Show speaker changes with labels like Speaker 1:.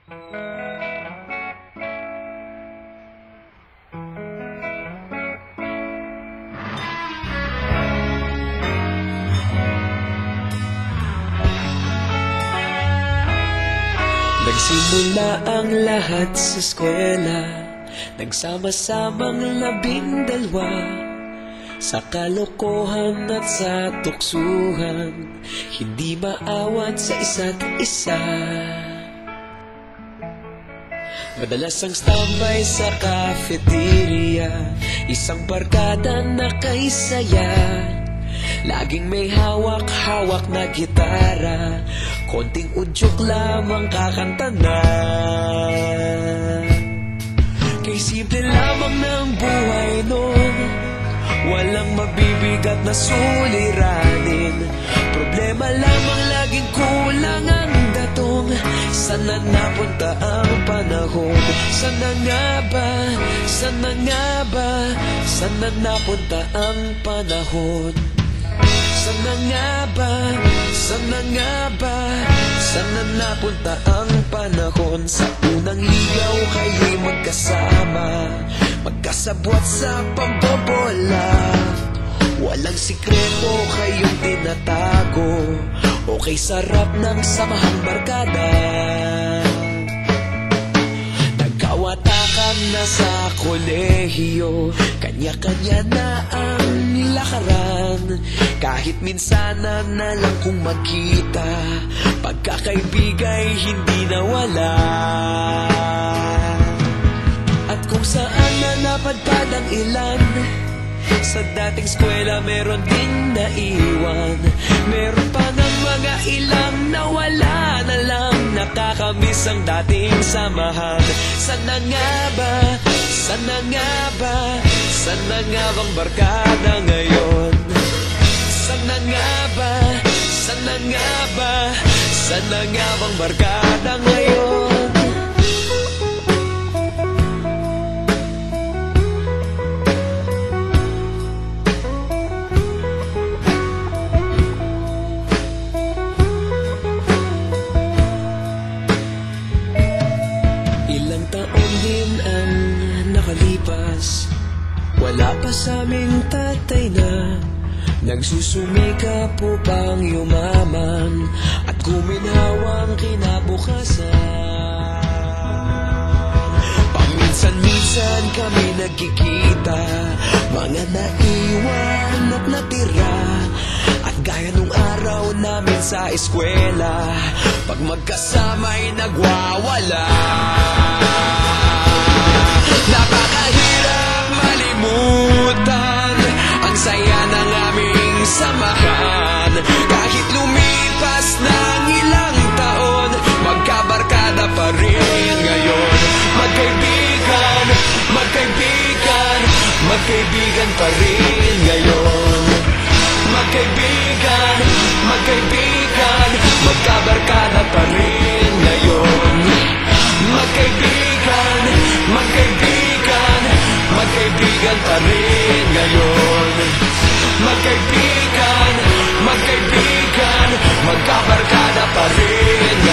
Speaker 1: Nagsimula ang lahat sa eskwela, nagsama-samang 12 sa kalokohan at sa tuksuhan, hindi maawat sa isa't isa. Madalas ang standby sa cafeteria, isang barkada na kay saya. Laging may hawak-hawak na gitara, konting udyok lamang kakanta na. Kay simple lamang ng buhay noon, walang mabibigat na suliranin. Problema lamang laging kulang ang datong. Sana napunta ang panahon? Sana nga ba? Sana nga ba? Sana napunta ang panahon? Sana nga ba? Sana nga ba? Sana napunta ang panahon? Sa unang ligaw kayo'y magkasama, magkasabwat sa pambobola. Walang sikreto kayong tinatago, okay sarap ng samahang barkada. Nagkawatakan na sa kolehiyo, kanya-kanya na ang lakaran. Kahit minsanan na lang kung magkita, pagkakaibigay hindi nawala. At kung saan na napadpad ang ilan, sa dating eskwela meron din naiwan. Meron pa ng mga ilang nawala na lang, nakakamiss ang dating samahan. Sana nga ba? Sana nga ba? Sana nga bang barkada ngayon? Sana nga ba? Sana nga ba? Sana nga bang barkada ngayon? Ilang taon din ang nakalipas, wala pa sa aming tatay na nagsusumikap upang yumaman at guminhawang kinabukasan. Paminsan-minsan kami nagkikita, mga naiwan at natira. At gaya nung araw namin sa eskwela, pag magkasama'y nagwawala. Napakahirap malimutan ang saya ng aming samahan. Kahit lumipas ng ilang taon, magkabarkada pa rin ngayon. Magkaibigan, magkaibigan, magkaibigan pa rin ngayon. Magkaibigan, magkaibigan, magkabarkada pa rin ngayon. Magkaibigan, magkaibigan, magkaibigan pa rin ngayon. Magkaibigan, magkaibigan, magkabarkada pa rin ngayon.